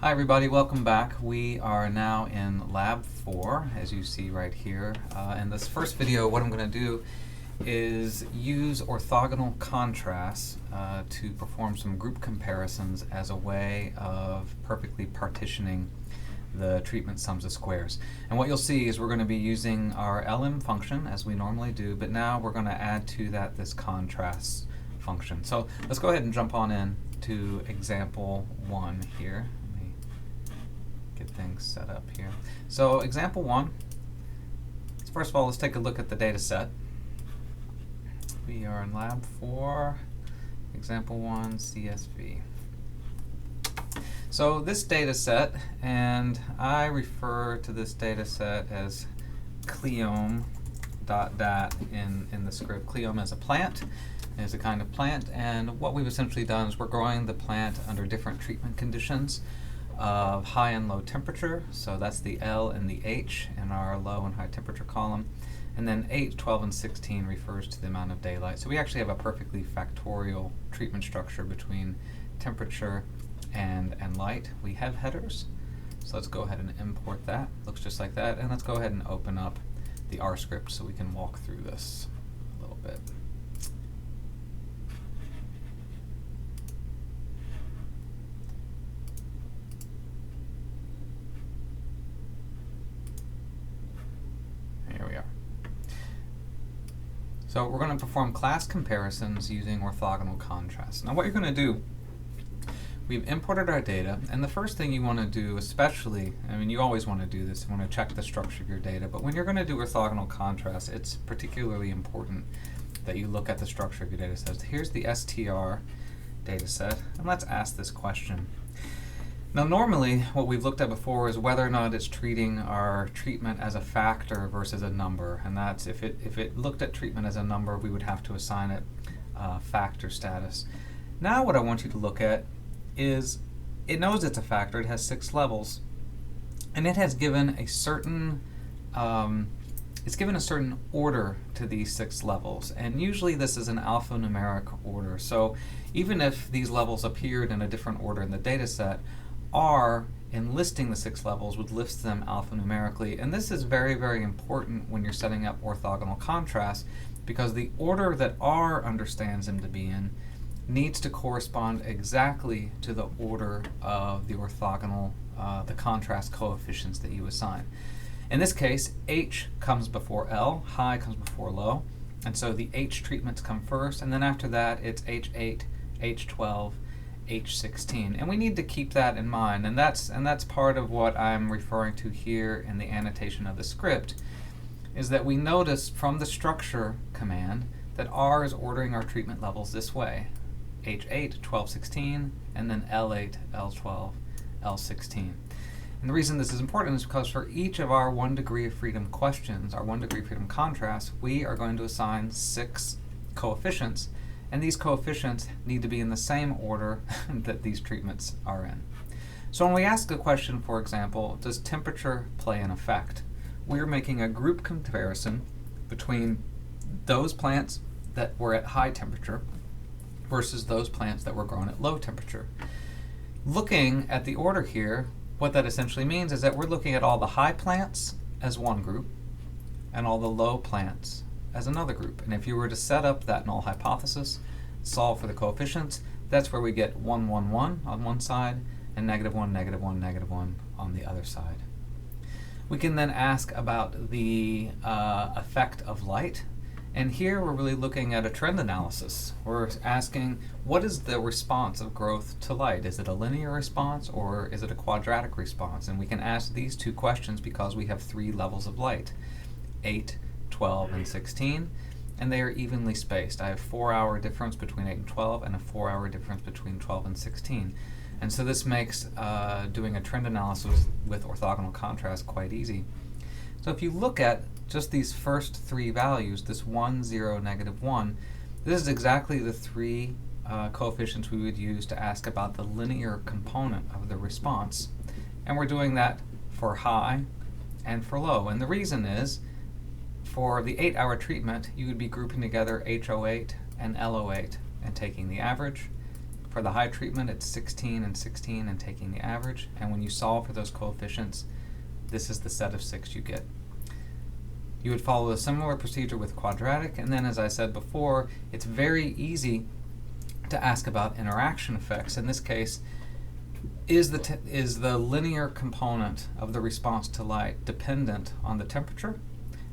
Hi everybody, welcome back. We are now in Lab 4, as you see right here. In this first video, what I'm going to do is use orthogonal contrast to perform some group comparisons as a way of perfectly partitioning the treatment sums of squares. And what you'll see is we're going to be using our LM function as we normally do, but now we're going to add to that this contrast function. So let's go ahead and jump on in to example 1 here. Get things set up here. So example 1, first of all, let's take a look at the data set. We are in Lab 4, example 1, CSV. So this data set, and I refer to this data set as Cleome.dat in the script. Cleome is a plant, is a kind of plant, and what we've essentially done is we're growing the plant under different treatment conditions of high and low temperature, so that's the L and the H in our low and high temperature column, and then 8, 12, and 16 refers to the amount of daylight. So we actually have a perfectly factorial treatment structure between temperature and light. We have headers, so let's go ahead and import that. Looks just like that, and let's go ahead and open up the R script so we can walk through this a little bit. Here we are. So we're going to perform class comparisons using orthogonal contrast. Now what you're going to do, we've imported our data, and the first thing you want to do, especially, I mean you always want to do this, you want to check the structure of your data, but when you're going to do orthogonal contrast, it's particularly important that you look at the structure of your data set. Here's the STR data set, and let's ask this question. Now normally what we've looked at before is whether or not it's treating our treatment as a factor versus a number, and that's if it looked at treatment as a number, we would have to assign it factor status. Now what I want you to look at is it knows it's a factor, it has 6 levels, and it has given a certain order to these 6 levels, and usually this is an alphanumeric order. So even if these levels appeared in a different order in the data set, R, in listing the 6 levels, would list them alphanumerically, and this is very, very important when you're setting up orthogonal contrast, because the order that R understands them to be in needs to correspond exactly to the order of the orthogonal, the contrast coefficients that you assign. In this case, H comes before L, high comes before low, and so the H treatments come first, and then after that it's H8, H12, H16, and we need to keep that in mind, and that's part of what I'm referring to here in the annotation of the script, is that we notice from the structure command that R is ordering our treatment levels this way: H8, 12, 16, and then L8, L12, L16. And the reason this is important is because for each of our 1 degree of freedom questions, our 1 degree of freedom contrast, we are going to assign 6 coefficients, and these coefficients need to be in the same order that these treatments are in. So when we ask a question, for example, does temperature play an effect? We're making a group comparison between those plants that were at high temperature versus those plants that were grown at low temperature. Looking at the order here, what that essentially means is that we're looking at all the high plants as one group and all the low plants as another group. And if you were to set up that null hypothesis, solve for the coefficients, that's where we get 1, 1, 1 on one side and -1, -1, -1 on the other side. We can then ask about the effect of light. And here we're really looking at a trend analysis. We're asking, what is the response of growth to light? Is it a linear response or is it a quadratic response? And we can ask these 2 questions because we have 3 levels of light, 8, 12, and 16, and they are evenly spaced. I have 4-hour difference between 8 and 12 and a 4-hour difference between 12 and 16. And so this makes doing a trend analysis with orthogonal contrast quite easy. So if you look at just these first 3 values, this 1, 0, -1, this is exactly the 3 coefficients we would use to ask about the linear component of the response. And we're doing that for high and for low. And the reason is, for the 8-hour treatment, you would be grouping together HO8 and LO8 and taking the average. For the high treatment, it's 16 and 16 and taking the average. And when you solve for those coefficients, this is the set of 6 you get. You would follow a similar procedure with quadratic, and then as I said before, it's very easy to ask about interaction effects. In this case, is the linear component of the response to light dependent on the temperature?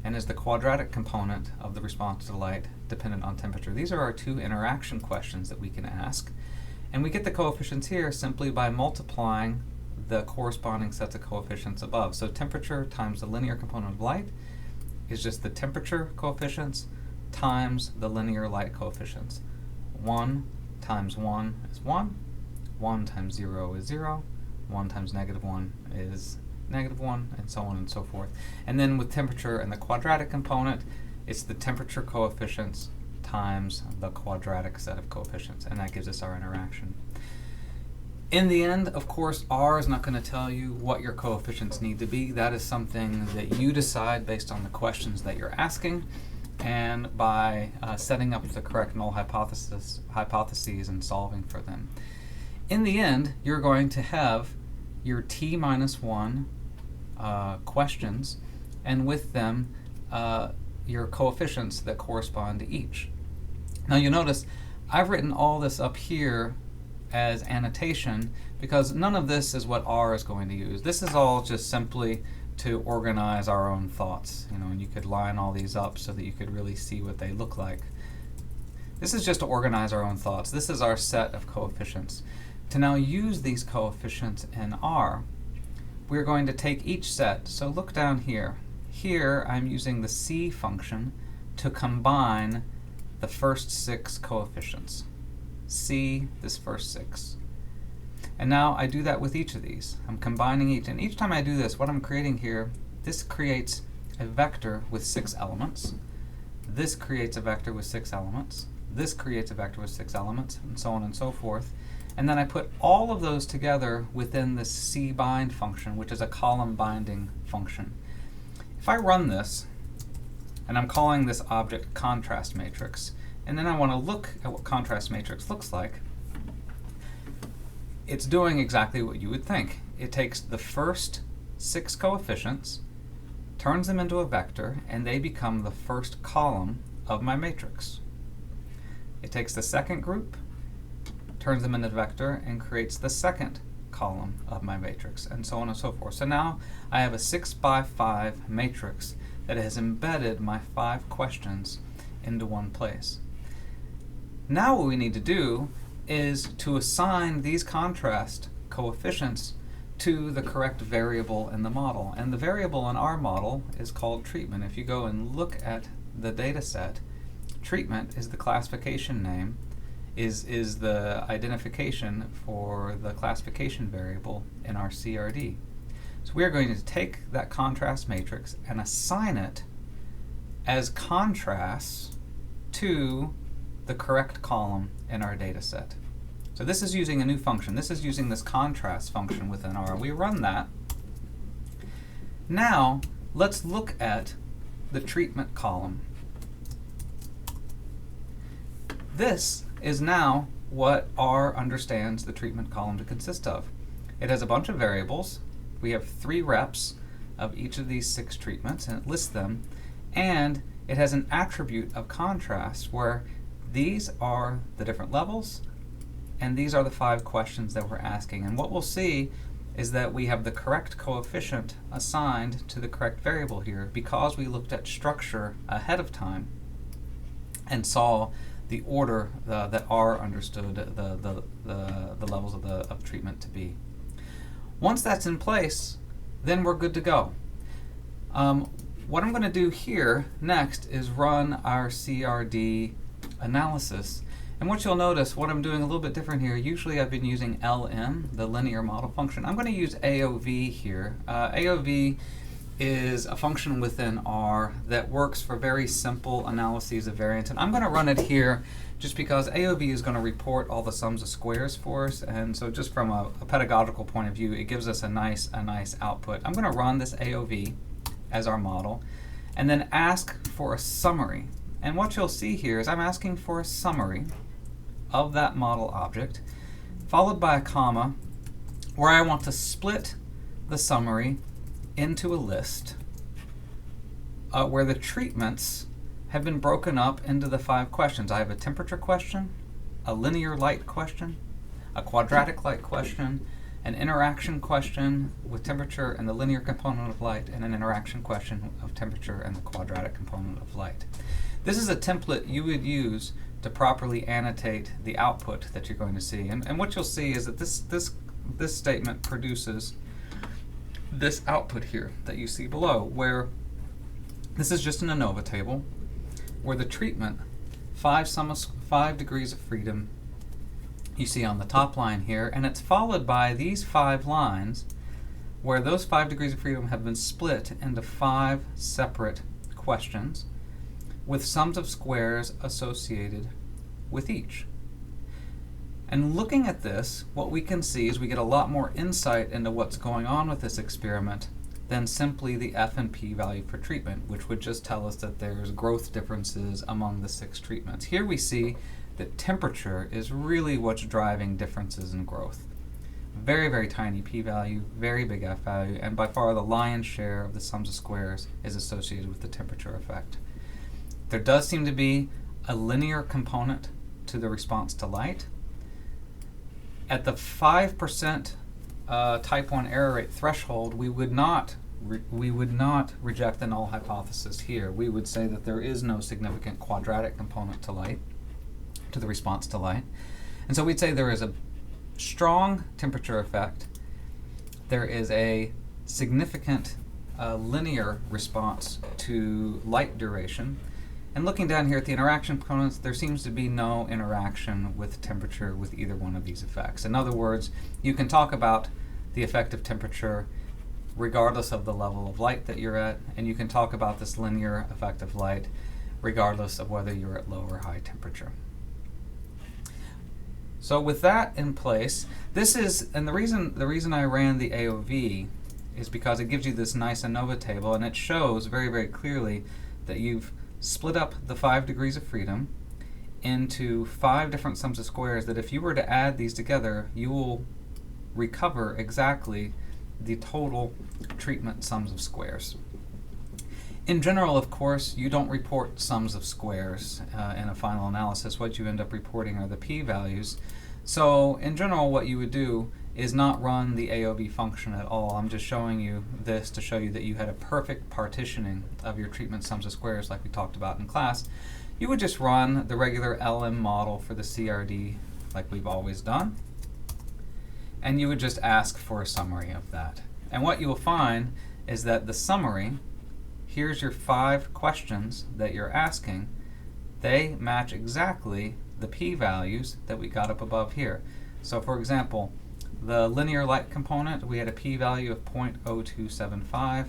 And is the quadratic component of the response to light dependent on temperature? These are our two interaction questions that we can ask. And we get the coefficients here simply by multiplying the corresponding sets of coefficients above. So temperature times the linear component of light is just the temperature coefficients times the linear light coefficients. 1 times 1 is 1, 1 times 0 is 0, 1 times -1 is -1, and so on and so forth. And then with temperature and the quadratic component, it's the temperature coefficients times the quadratic set of coefficients, and that gives us our interaction. In the end, of course, R is not going to tell you what your coefficients need to be. That is something that you decide based on the questions that you're asking, and by setting up the correct null hypotheses and solving for them. In the end, you're going to have your t-1 questions, and with them your coefficients that correspond to each. Now you notice I've written all this up here as annotation because none of this is what R is going to use. This is all just simply to organize our own thoughts, and you could line all these up so that you could really see what they look like. This is just to organize our own thoughts. This is our set of coefficients. To now use these coefficients in R, we're going to take each set. So look down here. Here I'm using the C function to combine the first 6 coefficients. C, this first 6. And now I do that with each of these. I'm combining each, and each time I do this, what I'm creating here, this creates a vector with 6 elements. This creates a vector with 6 elements. This creates a vector with 6 elements, and so on and so forth. And then I put all of those together within this cbind function, which is a column binding function. If I run this, and I'm calling this object contrast matrix, and then I want to look at what contrast matrix looks like, it's doing exactly what you would think. It takes the first 6 coefficients, turns them into a vector, and they become the first column of my matrix. It takes the second group, turns them into a vector, and creates the second column of my matrix, and so on and so forth. So now I have a 6x5 matrix that has embedded my 5 questions into one place. Now what we need to do is to assign these contrast coefficients to the correct variable in the model. And the variable in our model is called treatment. If you go and look at the data set, treatment is the classification name, is the identification for the classification variable in our CRD. So we are going to take that contrast matrix and assign it as contrasts to the correct column in our data set. So this is using a new function. This is using this contrast function within R. We run that. Now let's look at the treatment column. This is now what R understands the treatment column to consist of. It has a bunch of variables. We have 3 reps of each of these 6 treatments, and it lists them. And it has an attribute of contrast where these are the different levels, and these are the 5 questions that we're asking. And what we'll see is that we have the correct coefficient assigned to the correct variable here because we looked at structure ahead of time and saw the order that R understood the levels of treatment to be. Once that's in place, then we're good to go. What I'm going to do here next is run our CRD analysis. And what you'll notice, what I'm doing a little bit different here, usually I've been using LM, the linear model function. I'm going to use AOV here. AOV is a function within R that works for very simple analyses of variance. And I'm going to run it here just because AOV is going to report all the sums of squares for us. And so just from a pedagogical point of view, it gives us a nice output. I'm going to run this AOV as our model and then ask for a summary. And what you'll see here is I'm asking for a summary of that model object. followed by a comma, where I want to split the summary into a list where the treatments have been broken up into the 5 questions. I have a temperature question, a linear light question, a quadratic light question, an interaction question with temperature and the linear component of light, and an interaction question of temperature and the quadratic component of light. This is a template you would use to properly annotate the output that you're going to see. And what you'll see is that this statement produces this output here that you see below, where this is just an ANOVA table, where the treatment, 5 degrees of freedom, you see on the top line here, and it's followed by these 5 lines where those 5 degrees of freedom have been split into 5 separate questions with sums of squares associated with each. And looking at this, what we can see is we get a lot more insight into what's going on with this experiment than simply the F and P value for treatment, which would just tell us that there's growth differences among the 6 treatments. Here we see that temperature is really what's driving differences in growth. Very, very tiny p-value, very big F value, and by far the lion's share of the sums of squares is associated with the temperature effect. There does seem to be a linear component to the response to light. At the 5% type 1 error rate threshold, we would not reject the null hypothesis here. We would say that there is no significant quadratic component to light, to the response to light. And so we'd say there is a strong temperature effect, there is a significant linear response to light duration, and looking down here at the interaction components, there seems to be no interaction with temperature with either one of these effects. In other words, you can talk about the effect of temperature regardless of the level of light that you're at, and you can talk about this linear effect of light regardless of whether you're at low or high temperature. So with that in place, this is, and the reason I ran the AOV is because it gives you this nice ANOVA table, and it shows very, very clearly that you've split up the 5 degrees of freedom into 5 different sums of squares that if you were to add these together, you will recover exactly the total treatment sums of squares. In general, of course, you don't report sums of squares in a final analysis. What you end up reporting are the p-values. So in general, what you would do is not run the AOV function at all. I'm just showing you this to show you that you had a perfect partitioning of your treatment sums of squares like we talked about in class. You would just run the regular LM model for the CRD like we've always done, and you would just ask for a summary of that. And what you will find is that the summary, here's your 5 questions that you're asking, they match exactly the p-values that we got up above here. So for example, the linear light component, we had a p-value of 0.0275.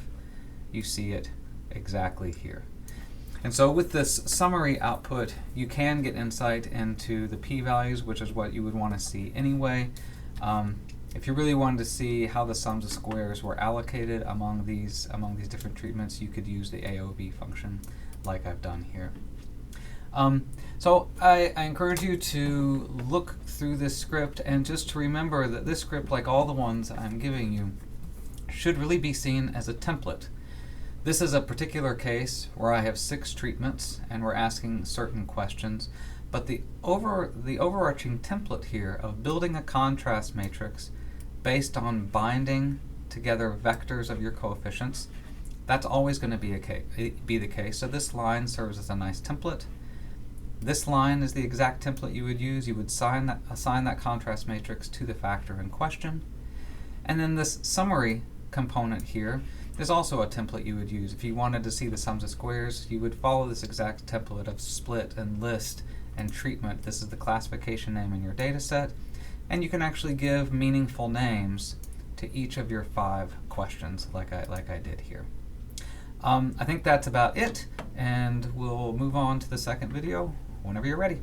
You see it exactly here. And so with this summary output, you can get insight into the p-values, which is what you would want to see anyway. If you really wanted to see how the sums of squares were allocated among these different treatments, you could use the AOV function like I've done here. So I encourage you to look through this script and just to remember that this script, like all the ones I'm giving you, should really be seen as a template. This is a particular case where I have 6 treatments and we're asking certain questions, but the overarching template here of building a contrast matrix based on binding together vectors of your coefficients, that's always going to be the case. So this line serves as a nice template. This line is the exact template you would use. You would assign that contrast matrix to the factor in question. And then this summary component here is also a template you would use. If you wanted to see the sums of squares, you would follow this exact template of split and list and treatment. This is the classification name in your data set. And you can actually give meaningful names to each of your 5 questions like I did here. I think that's about it, and we'll move on to the second video whenever you're ready.